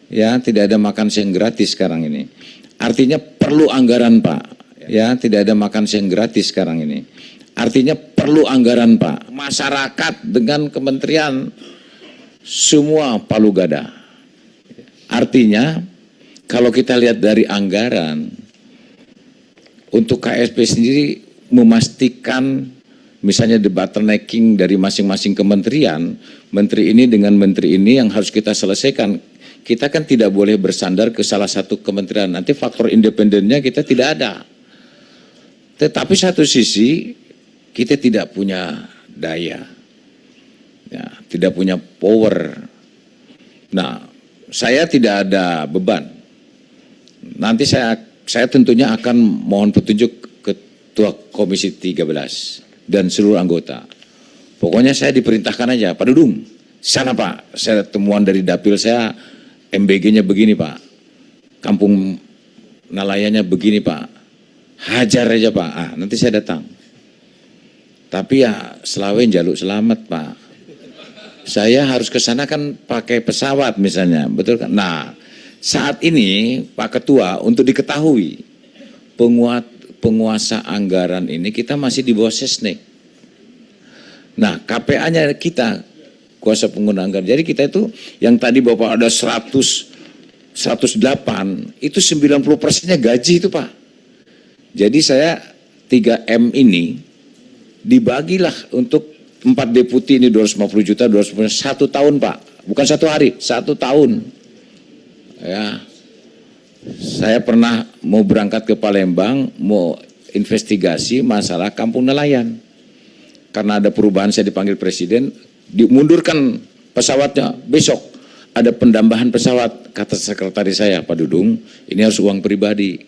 Ya, tidak ada makan siang gratis sekarang ini. Artinya perlu anggaran, Pak. Ya, tidak ada makan siang gratis sekarang ini. Artinya perlu anggaran, Pak. Masyarakat dengan kementerian semua palu gada. Artinya kalau kita lihat dari anggaran untuk KSP sendiri memastikan misalnya the bottlenecking dari masing-masing kementerian, menteri ini dengan menteri ini yang harus kita selesaikan. Kita kan tidak boleh bersandar ke salah satu kementerian, nanti faktor independennya kita tidak ada. Tetapi satu sisi kita tidak punya daya, ya, tidak punya power. Nah, saya tidak ada beban. Nanti saya tentunya akan mohon petunjuk Ketua Komisi 13 dan seluruh anggota. Pokoknya saya diperintahkan aja, Pak Dudung, sana Pak, saya temuan dari dapil saya, MBG-nya begini Pak, kampung nelayannya begini Pak, hajar aja Pak, nanti saya datang. Tapi ya selawen jaluk selamat Pak. Saya harus ke sana kan pakai pesawat misalnya, betul kan? Nah, saat ini Pak Ketua untuk diketahui penguasa anggaran ini kita masih di bawah Sesnek. Nah, KPA-nya kita kuasa pengguna anggaran. Jadi kita itu yang tadi Bapak ada 108, itu 90%-nya gaji itu Pak. Jadi saya 3M ini dibagilah untuk 4 deputi ini 250 juta, 250 1 tahun Pak. Bukan 1 hari, 1 tahun. Ya. Saya pernah mau berangkat ke Palembang, mau investigasi masalah kampung nelayan. Karena ada perubahan saya dipanggil presiden, dimundurkan pesawatnya, besok ada pendambahan pesawat, kata sekretaris saya, Pak Dudung, ini harus uang pribadi,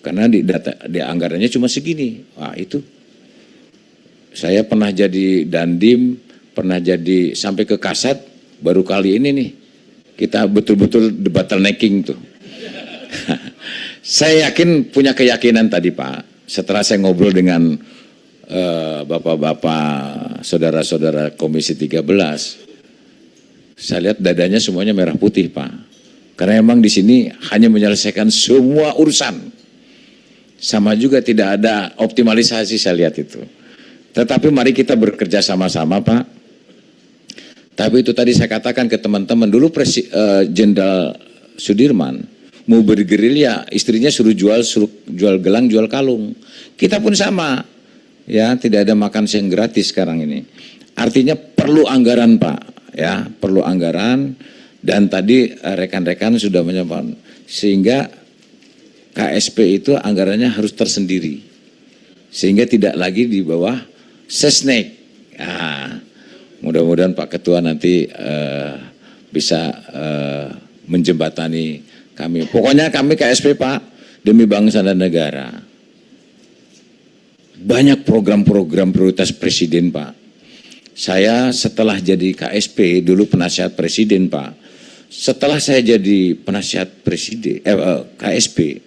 karena di anggarannya cuma segini. Wah itu, saya pernah jadi dandim, pernah jadi sampai ke Kasat, baru kali ini nih, kita betul-betul bottlenecking tuh. Saya yakin, punya keyakinan tadi Pak, setelah saya ngobrol dengan bapak-bapak, saudara-saudara Komisi 13, saya lihat dadanya semuanya merah putih Pak. Karena emang di sini hanya menyelesaikan semua urusan. Sama juga tidak ada optimalisasi saya lihat itu. Tetapi mari kita bekerja sama-sama Pak. Tapi itu tadi saya katakan ke teman-teman, dulu Jenderal Sudirman mau bergerilya, istrinya suruh jual gelang, jual kalung. Kita pun sama. Ya, tidak ada makan siang gratis sekarang ini. Artinya perlu anggaran Pak, ya, perlu anggaran. Dan tadi rekan-rekan sudah menyampaikan, sehingga KSP itu anggarannya harus tersendiri, sehingga tidak lagi di bawah Sesnek. Nah, mudah-mudahan Pak Ketua nanti bisa menjembatani kami. Pokoknya kami KSP Pak, demi bangsa dan negara. Banyak program-program prioritas Presiden Pak. Saya setelah jadi KSP, dulu penasihat Presiden Pak. Setelah saya jadi penasihat Presiden, KSP,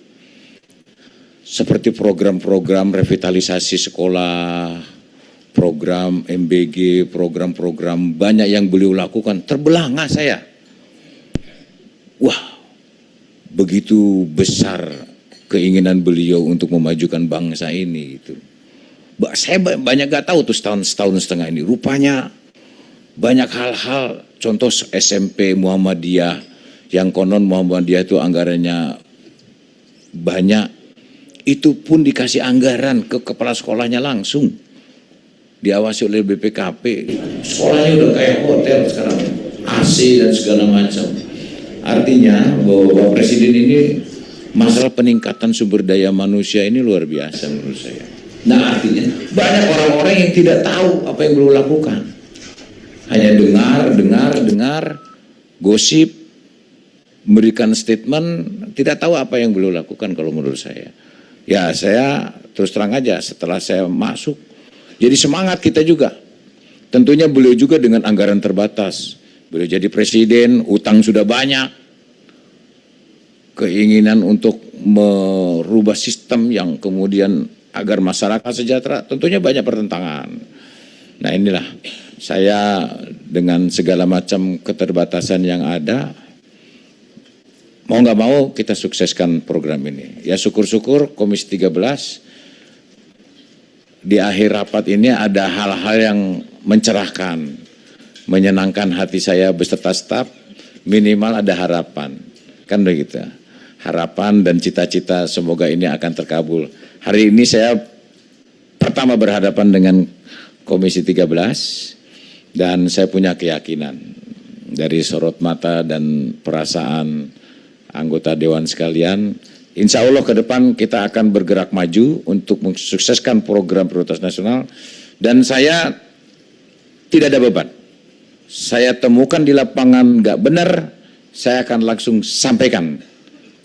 seperti program-program revitalisasi sekolah, program MBG, program-program banyak yang beliau lakukan, terbelanga saya. Wah, begitu besar keinginan beliau untuk memajukan bangsa ini gitu. Saya banyak gak tahu tuh setahun setengah ini. Rupanya banyak hal-hal, contoh SMP Muhammadiyah, yang konon Muhammadiyah itu anggarannya banyak, itu pun dikasih anggaran ke kepala sekolahnya langsung. Diawasi oleh BPKP. Sekolahnya udah kayak hotel sekarang, AC dan segala macam. Artinya bahwa Bapak Presiden ini masalah peningkatan sumber daya manusia ini luar biasa menurut saya. Nah artinya banyak orang-orang yang tidak tahu apa yang beliau lakukan. Hanya dengar, gosip, memberikan statement, tidak tahu apa yang beliau lakukan kalau menurut saya. Ya saya terus terang aja setelah saya masuk, jadi semangat kita juga. Tentunya beliau juga dengan anggaran terbatas. Beliau jadi presiden, utang sudah banyak. Keinginan untuk merubah sistem yang kemudian agar masyarakat sejahtera, tentunya banyak pertentangan. Nah inilah, saya dengan segala macam keterbatasan yang ada, mau nggak mau kita sukseskan program ini. Ya syukur-syukur Komisi 13 di akhir rapat ini ada hal-hal yang mencerahkan, menyenangkan hati saya beserta staf, minimal ada harapan. Kan begitu. Harapan dan cita-cita semoga ini akan terkabul. Hari ini saya pertama berhadapan dengan Komisi 13 dan saya punya keyakinan dari sorot mata dan perasaan anggota Dewan sekalian, insya Allah ke depan kita akan bergerak maju untuk mensukseskan program prioritas nasional dan saya tidak ada beban. Saya temukan di lapangan nggak benar, saya akan langsung sampaikan.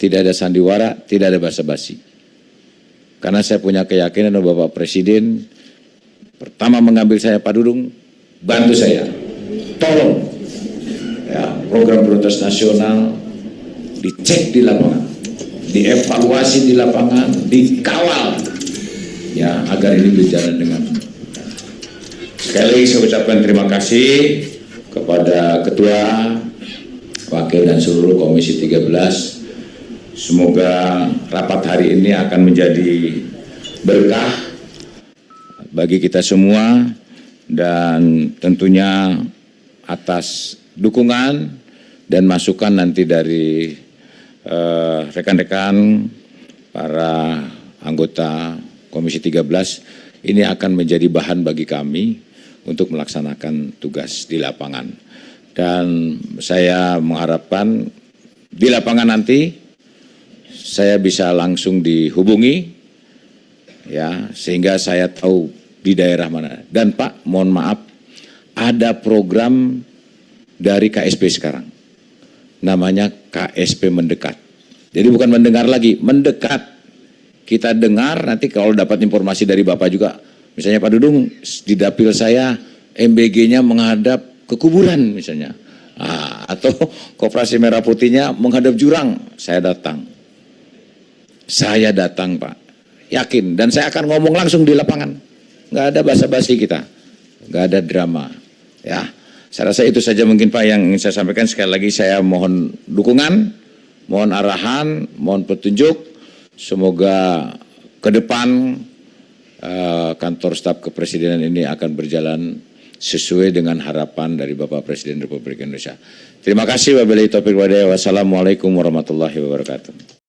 Tidak ada sandiwara, tidak ada basa-basi. Karena saya punya keyakinan Bapak Presiden pertama mengambil saya Pak Dudung, bantu saya, tolong ya, program prioritas nasional dicek di lapangan, dievaluasi di lapangan, dikawal ya agar ini berjalan dengan. Sekali lagi saya ucapkan terima kasih kepada Ketua, Wakil dan seluruh Komisi 13. Semoga rapat hari ini akan menjadi berkah bagi kita semua dan tentunya atas dukungan dan masukan nanti dari rekan-rekan para anggota Komisi 13 ini akan menjadi bahan bagi kami untuk melaksanakan tugas di lapangan. Dan saya mengharapkan di lapangan nanti saya bisa langsung dihubungi ya sehingga saya tahu di daerah mana. Dan Pak, mohon maaf, ada program dari KSP sekarang. Namanya KSP mendekat. Jadi bukan mendengar lagi, mendekat. Kita dengar nanti kalau dapat informasi dari Bapak juga. Misalnya Pak Dudung, di dapil saya MBG-nya menghadap ke kuburan misalnya. Atau Koperasi Merah Putihnya menghadap jurang, saya datang. Saya datang Pak, yakin. Dan saya akan ngomong langsung di lapangan. Nggak ada basa-basi kita, nggak ada drama. Ya, saya rasa itu saja mungkin Pak yang ingin saya sampaikan. Sekali lagi saya mohon dukungan, mohon arahan, mohon petunjuk. Semoga ke depan kantor staf kepresidenan ini akan berjalan sesuai dengan harapan dari Bapak Presiden Republik Indonesia. Terima kasih. Wabillahi taufiq wal hidayah. Wassalamualaikum warahmatullahi wabarakatuh.